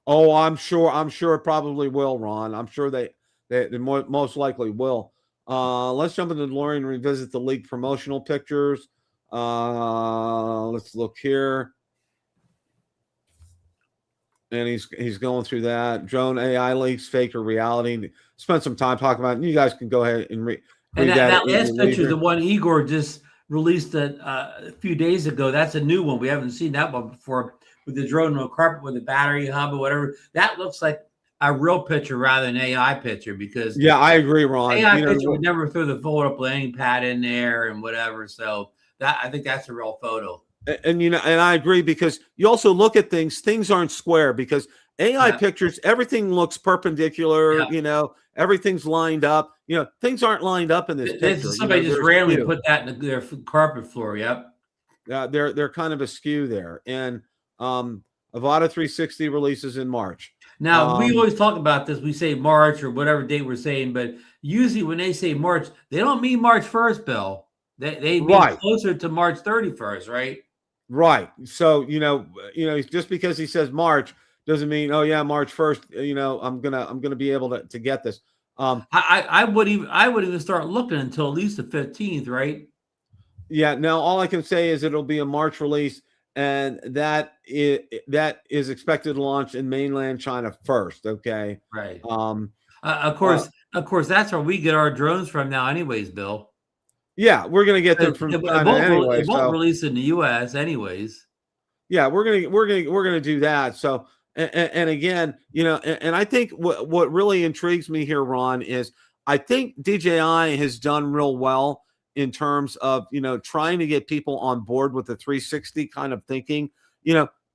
Oh, I'm sure it probably will, Ron. I'm sure they most likely will. Let's jump into DeLorean and revisit the leaked promotional pictures. Let's look here. And he's going through that. Drone AI leaks, fake or reality. Spend some time talking about it. You guys can go ahead and read that last picture, the one Igor just released a few days ago. That's a new one. We haven't seen that one before, with the drone on the carpet with the battery hub or whatever. That looks like a real picture rather than an AI picture, because I agree, Ron. AI picture would never throw the fold up landing pad in there and whatever. So I think that's a real photo. And I agree, because you also look at things aren't square, because AI pictures, everything looks perpendicular, everything's lined up. Things aren't lined up in this picture. Somebody just randomly put that in their carpet floor. Yep. They're kind of askew there. And AVATA 360 releases in March. Now, we always talk about this. We say March or whatever date we're saying, but usually when they say March, they don't mean March 1st, Bill. They mean closer to March 31st, right? Right. So, just because he says March doesn't mean, oh yeah, March 1st, I'm gonna be able to get this. I would even start looking until at least the 15th, right? Yeah. Now, all I can say is it'll be a March release, and that is expected to launch in mainland China first. Okay. Right. Of course, that's where we get our drones from now, anyways, Bill. Yeah, we're gonna get them from China anyway. It won't release in the U.S. anyways. Yeah, we're gonna do that. So and again, and I think what really intrigues me here, Ron, is I think DJI has done real well in terms of trying to get people on board with the 360 kind of thinking.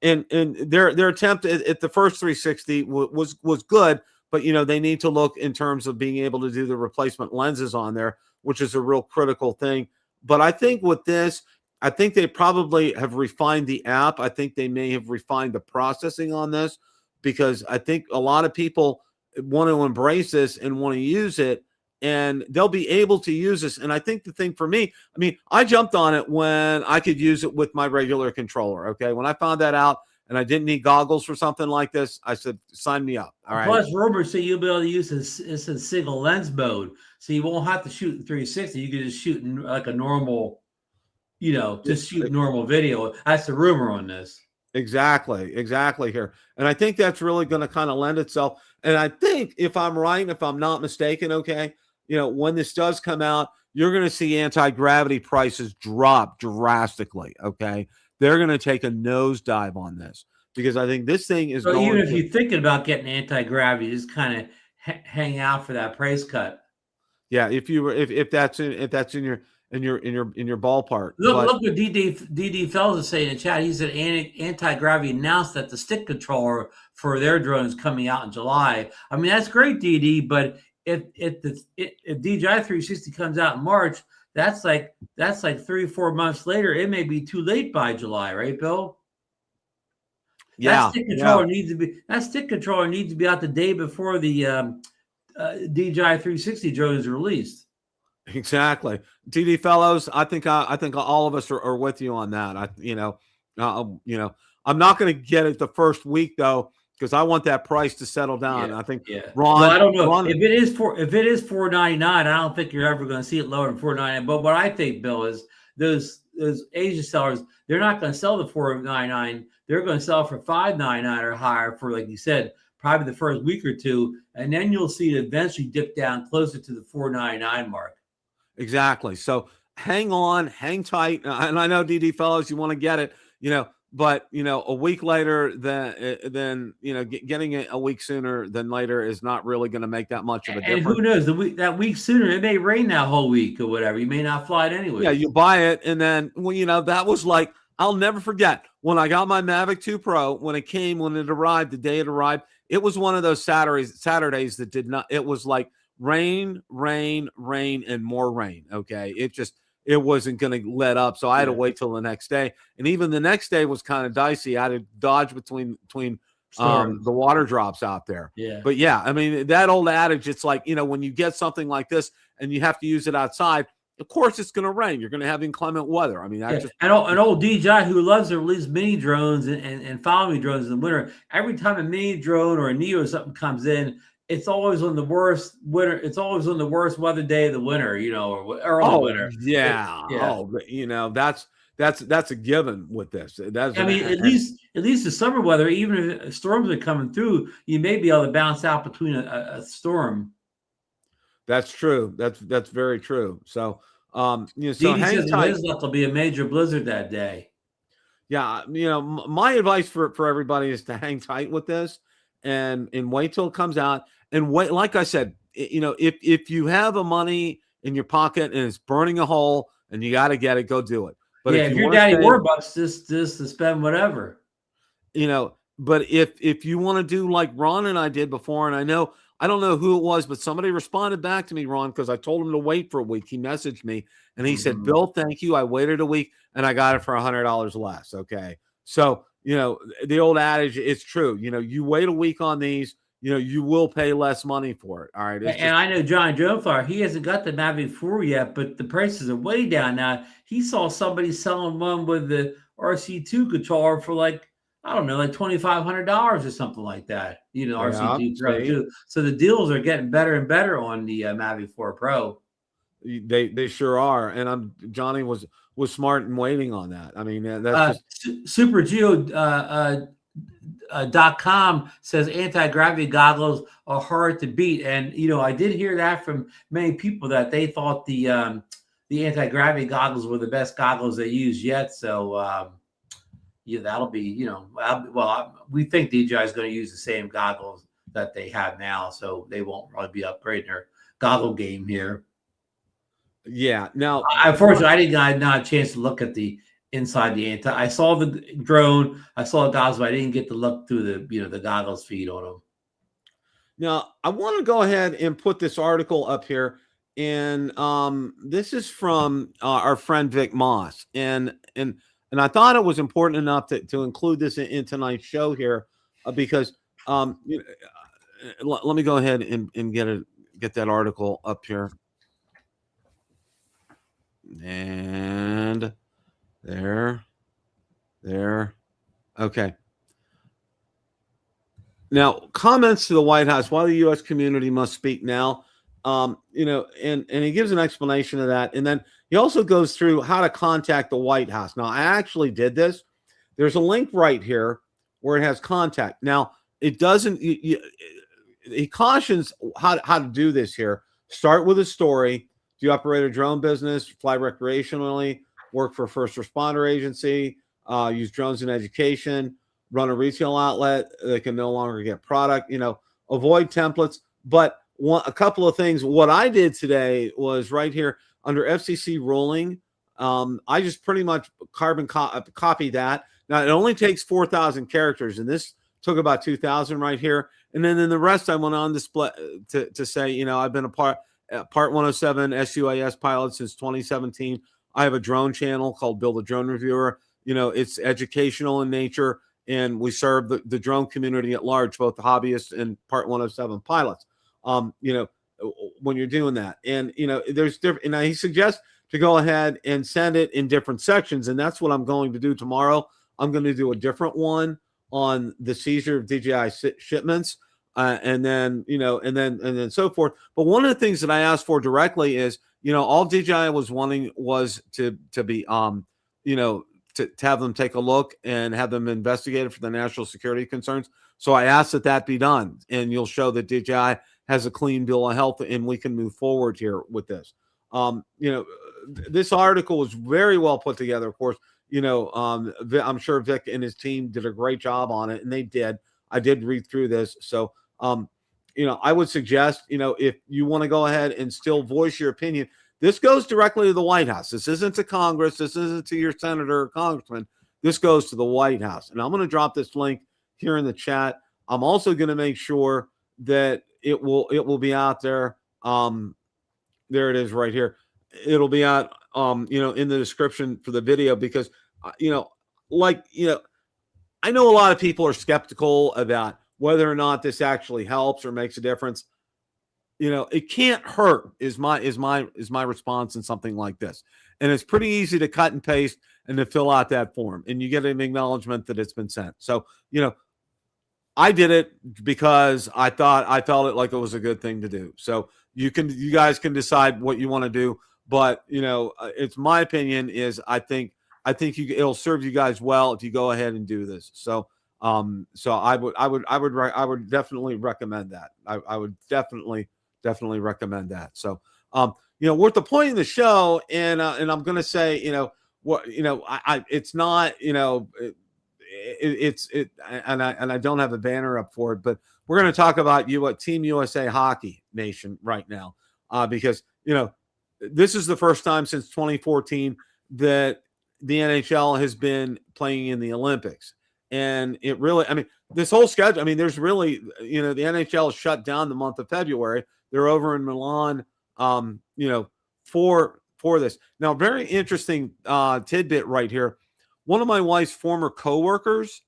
And their attempt at the first 360 was good, but they need to look in terms of being able to do the replacement lenses on there, which is a real critical thing. But I think with this, I think they probably have refined the app. I think they may have refined the processing on this, because I think a lot of people want to embrace this and want to use it, and they'll be able to use this. And I think the thing for me, I mean, I jumped on it when I could use it with my regular controller. Okay. When I found that out and I didn't need goggles for something like this, I said, sign me up. All right. Plus, rumors say you'll be able to use this in single lens mode. So you won't have to shoot in 360. You can just shoot in like a normal, just shoot normal video. That's the rumor on this. Exactly here. And I think that's really going to kind of lend itself. And I think if I'm right, if I'm not mistaken, okay, when this does come out, you're going to see anti-gravity prices drop drastically. Okay. They're going to take a nosedive on this, because I think this thing is even if you're thinking about getting anti-gravity, just kind of hang out for that price cut. Yeah. If that's in your ballpark. Look what DD Fells is saying in chat. He said anti-gravity announced that the stick controller for their drone is coming out in July. I mean, that's great, DD, but if DJI 360 comes out in March, that's like 3-4 months later. It may be too late by July, right, Bill? Yeah. That stick controller needs to be out the day before the DJI 360 drone is released. Exactly. DD fellows, I think all of us are with you on that. I'm not going to get it the first week though, because I want that price to settle down. Yeah, I think Ron, well, I don't know if it is $499. I don't think you're ever going to see it lower than $499. But what I think, Bill, is those Asia sellers, they're not going to sell the $499. They're going to sell for $599 or higher for, like you said, probably the first week or two, and then you'll see it eventually dip down closer to the $499 mark. Exactly. So hang on, hang tight. And I know DD fellows, you want to get it, but a week later than getting it a week sooner than later is not really going to make that much of a difference. And who knows, that week sooner, it may rain that whole week or whatever. You may not fly it anyway. Yeah, you buy it, and then that was like, I'll never forget when I got my Mavic 2 Pro, when it arrived, the day it arrived, it was one of those Saturdays that did not, it was like rain, and more rain. Okay. It wasn't going to let up. So I had to wait till the next day. And even the next day was kind of dicey. I had to dodge between the water drops out there. Yeah. But yeah, I mean, that old adage, it's like, when you get something like this and you have to use it outside, of course it's going to rain. You're going to have inclement weather. I mean, that's an old DJI who loves to release mini drones and follow me drones in the winter. Every time a mini drone or a Neo or something comes in, it's always on the worst winter. It's always on the worst weather day of the winter, or early winter. Yeah. Oh, that's a given with this. I mean, at least the summer weather, even if storms are coming through, you may be able to bounce out between a storm. That's true. That's very true. So, so hang tight. There'll be a major blizzard that day. Yeah. My advice for everybody is to hang tight with this and wait till it comes out. And wait, like I said, if you have the money in your pocket and it's burning a hole and you got to get it, go do it. But if you're Daddy Warbucks, just to spend whatever. But if you want to do like Ron and I did before, and I don't know who it was, but somebody responded back to me, Ron, because I told him to wait for a week. He messaged me and he said, Bill, thank you. I waited a week and I got it for $100 less. Okay. So, the old adage, it's true. You wait a week on these, you will pay less money for it. All right. I know John Joneflower, he hasn't got the Mavic 4 yet, but the prices are way down now. He saw somebody selling one with the RC2 controller for like $2,500 or something like that. RC2 Pro too. So the deals are getting better and better on the Mavic 4 Pro. They sure are. And Johnny was smart in waiting on that. I mean, that's SuperGeo .com says anti-gravity goggles are hard to beat, and I did hear that from many people that they thought the the anti-gravity goggles were the best goggles they used yet. So yeah, that'll be, you know, we think DJI is going to use the same goggles that they have now, so they won't probably be upgrading their goggle game here. Yeah. Now, unfortunately, I didn't not a chance to look at the inside the anti. I saw the drone, I saw the goggles, but I didn't get to look through the goggles feed on them. now I want to go ahead and put this article up here, and this is from our friend Vic Moss, and I thought it was important enough to include this in tonight's show here, because let me go ahead and get that article up here. And there. Okay. Now, comments to the White House, why the U.S. community must speak now. And he gives an explanation of that. And then he also goes through how to contact the White House. Now, I actually did this. There's a link right here where it has contact. Now, it doesn't, he cautions how to do this here. Start with a story. Do you operate a drone business, fly recreationally, work for a first responder agency, use drones in education, run a retail outlet that can no longer get product, avoid templates. But a couple of things. What I did today was right here under FCC ruling. I just pretty much carbon copy that. Now, it only takes 4,000 characters, and this took about 2,000 right here. And then in the rest, I went on display to say, I've been a Part 107 SUAS pilot since 2017. I have a drone channel called Build a Drone Reviewer. It's educational in nature, and we serve the drone community at large, both the hobbyists and Part 107 pilots. When you're doing that, and there's different. And he suggests to go ahead and send it in different sections, and that's what I'm going to do tomorrow. I'm going to do a different one on the seizure of DJI shipments. And then so forth. But one of the things that I asked for directly is, all DJI was wanting was to be, to have them take a look and have them investigated for the national security concerns. So I asked that be done, and you'll show that DJI has a clean bill of health, and we can move forward here with this. This article was very well put together. Of course, I'm sure Vic and his team did a great job on it, and they did. I did read through this. So, I would suggest, if you want to go ahead and still voice your opinion, this goes directly to the White House. This isn't to Congress. This isn't to your senator or congressman. This goes to the White House. And I'm going to drop this link here in the chat. I'm also going to make sure that it will be out there. There it is right here. It'll be out, in the description for the video, because, I know a lot of people are skeptical about whether or not this actually helps or makes a difference. It can't hurt is my response in something like this. And it's pretty easy to cut and paste and to fill out that form, and you get an acknowledgement that it's been sent. So, I did it because I felt it like it was a good thing to do. So you guys can decide what you want to do, but it's my opinion is I think it'll serve you guys well if you go ahead and do this. So I would definitely recommend that. I would definitely recommend that. So we're at the point in the show, and I'm going to say it's not and I don't have a banner up for it, but we're going to talk about Team USA Hockey Nation right now, because this is the first time since 2014 that the NHL has been playing in the Olympics. And it really, this whole schedule, there's really, the NHL is shut down the month of February. They're over in Milan, for this. Now, very interesting tidbit right here. One of my wife's former coworkers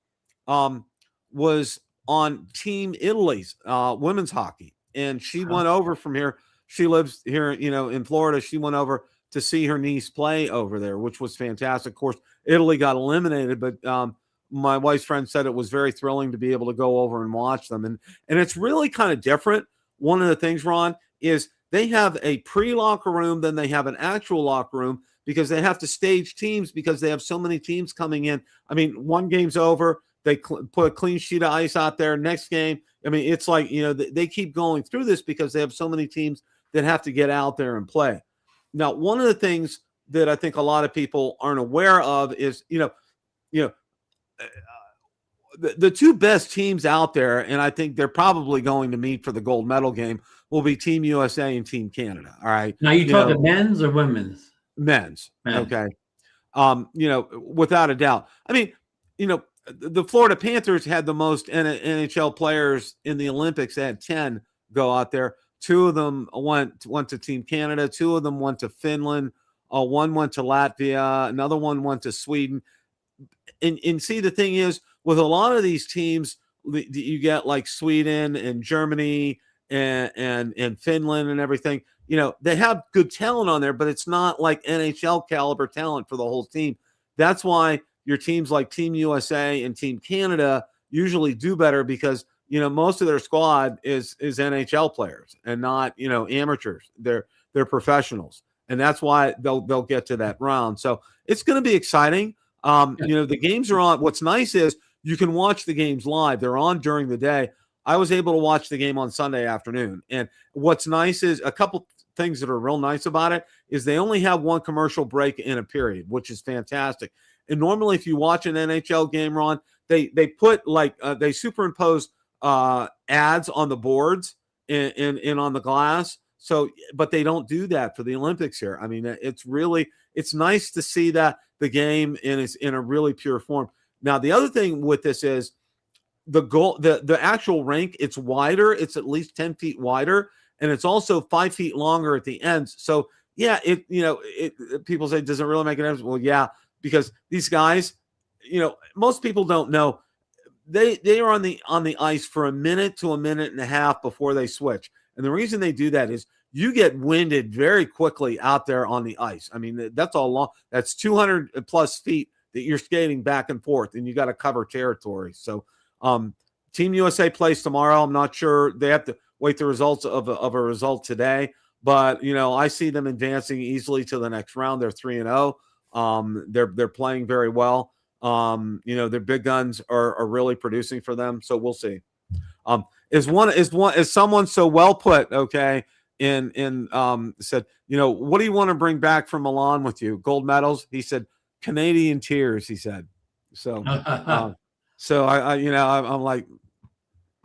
was on Team Italy's women's hockey, and she went over from here. She lives here, in Florida. She went over to see her niece play over there, which was fantastic. Of course, Italy got eliminated, but my wife's friend said it was very thrilling to be able to go over and watch them. And it's really kind of different. One of the things, Ron, is they have a pre-locker room, then they have an actual locker room, because they have to stage teams because they have so many teams coming in. One game's over, they put a clean sheet of ice out there. Next game, it's like, they keep going through this because they have so many teams that have to get out there and play. Now, one of the things that I think a lot of people aren't aware of is, the two best teams out there, and I think they're probably going to meet for the gold medal game, will be Team USA and Team Canada. All right. Now, you talking men's or women's? Men's. Men. Okay. Without a doubt. I mean, the Florida Panthers had the most NHL players in the Olympics. They had 10 go out there. 2 of them went to Team Canada. 2 of them went to Finland. One went to Latvia. Another one went to Sweden. And see, the thing is, with a lot of these teams, you get like Sweden and Germany and Finland and everything. They have good talent on there, but it's not like NHL caliber talent for the whole team. That's why your teams like Team USA and Team Canada usually do better, because most of their squad is NHL players and not amateurs. They're professionals, and that's why they'll get to that round. So it's going to be exciting. The games are on. What's nice is you can watch the games live. They're on during the day. I was able to watch the game on Sunday afternoon, and what's nice is a couple things that are real nice about it is they only have one commercial break in a period, which is fantastic. And normally, if you watch an NHL game, Ron, they put they superimpose ads on the boards and on the glass. So, but they don't do that for the Olympics here. I mean, it's nice to see that the game is in a really pure form. Now, the other thing with this is the actual rink. It's wider. It's at least 10 feet wider, and it's also 5 feet longer at the ends. So, yeah, people say, does it really make a difference? Well, yeah, because these guys, most people don't know. They are on the ice for a minute to a minute and a half before they switch. And the reason they do that is you get winded very quickly out there on the ice. I mean, that's all long. That's 200 plus feet that you're skating back and forth, and you got to cover territory. So Team USA plays tomorrow. I'm not sure. They have to wait the results of a result today. But, I see them advancing easily to the next round. They're 3-0. They're playing very well. Their big guns are really producing for them. So we'll see. Is someone so well put, okay, in said, what do you want to bring back from Milan with you? Gold medals? He said, Canadian tears, he said. So I'm like,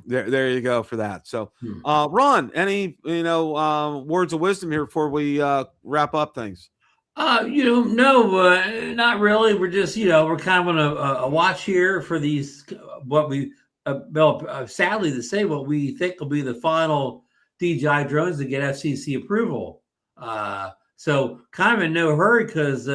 there you go for that. So Ron, any words of wisdom here before we wrap up things? No, not really. We're just, we're kind of on a watch here for these, what we, sadly to say, what we think will be the final DJI drones to get FCC approval. So kind of in no hurry, because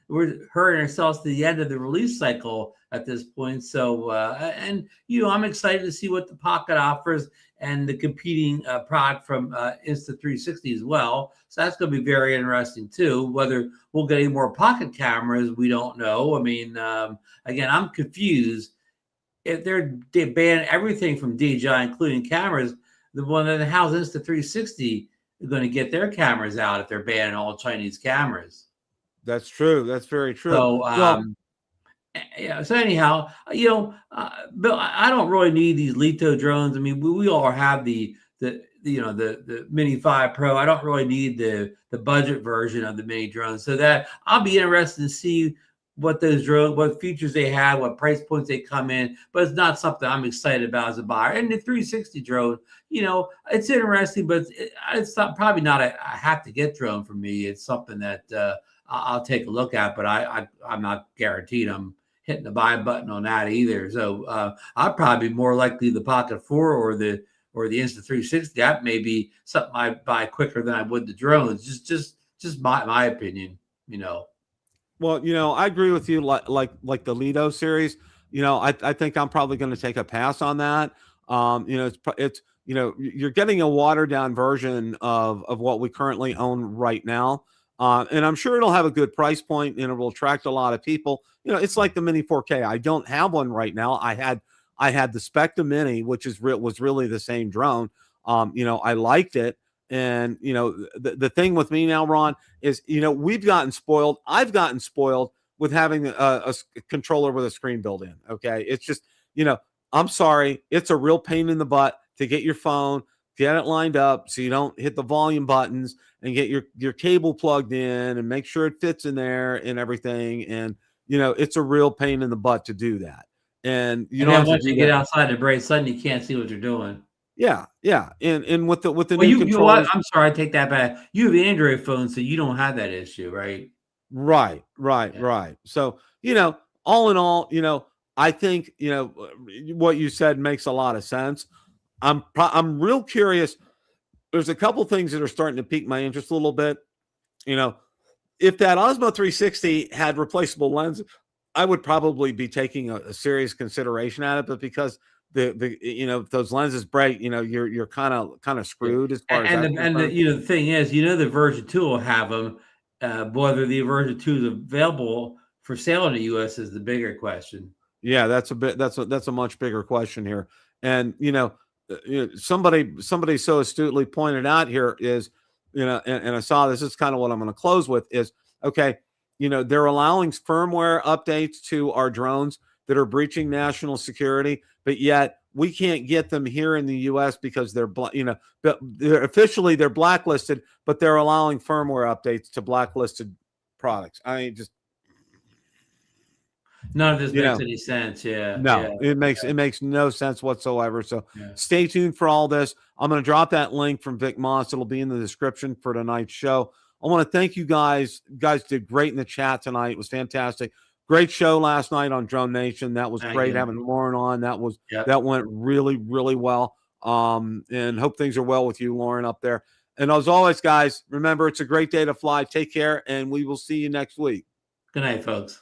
we're hurrying ourselves to the end of the release cycle at this point. So, I'm excited to see what the Pocket offers and the competing product from Insta360 as well. So that's going to be very interesting too. Whether we'll get any more Pocket cameras, we don't know. I mean, again, I'm confused. If they ban everything from DJI, including cameras, the one that how's Insta360 is going to get their cameras out if they're banning all Chinese cameras? That's true. That's very true. So, so anyhow, Bill, I don't really need these Lito drones. I mean, we all have the Mini 5 Pro. I don't really need the budget version of the Mini drone. So that I'll be interested to see what those drones, what features they have, what price points they come in. But it's not something I'm excited about as a buyer. And the 360 drone, it's interesting, but it's probably not a have to get drone for me. It's something that I'll take a look at, but I'm not guaranteed I'm hitting the buy button on that either. So I'd probably be more likely the Pocket 4 or the Insta360. That may be something I buy quicker than I would the drones. Just my opinion, Well, I agree with you. Like the Lido series, I think I'm probably going to take a pass on that. It's you're getting a watered down version of what we currently own right now. And I'm sure it'll have a good price point and it will attract a lot of people. It's like the Mini 4K. I don't have one right now. I had the Spectre Mini, which was really the same drone. I liked it. And, the thing with me now, Ron, is, we've gotten spoiled. I've gotten spoiled with having a controller with a screen built in. Okay. It's just, I'm sorry. It's a real pain in the butt to get your phone, get it lined up so you don't hit the volume buttons, and get your cable plugged in and make sure it fits in there and everything. And, it's a real pain in the butt to do that. And you don't then have to once do you get that. outside the brake, suddenly you can't see what you're doing. Yeah. Yeah. And with the Well, new you what? controls. I'm sorry, I take that back. You have an Android phone, so you don't have that issue, right? Right. Yeah. So, all in all, I think, what you said makes a lot of sense. I'm real curious. There's a couple things that are starting to pique my interest a little bit. If that Osmo 360 had replaceable lenses, I would probably be taking a serious consideration at it. But because if those lenses break, you're kind of Yeah. screwed as far as that's And the concerned. the thing is, the version 2 will have them. Whether the version 2 is available for sale in the US is the bigger question. Yeah, that's a much bigger question here. And somebody so astutely pointed out here is, and I saw this is kind of what I'm going to close with is, okay, they're allowing firmware updates to our drones that are breaching national security, but yet we can't get them here in the US because they're officially they're blacklisted, but they're allowing firmware updates to blacklisted products. I mean, just None of this makes any sense. Yeah. no, it makes no sense whatsoever. So Yeah. stay tuned for all this. I'm going to drop that link from Vic Moss. It'll be in the description for tonight's show. I want to thank you guys. You guys did great in the chat tonight. It was fantastic. Great show last night on Drone Nation. That was great having Lauren on. That went really, really well. And hope things are well with you, Lauren, up there. And as always, guys, remember, it's a great day to fly. Take care, and we will see you next week. Good night, folks.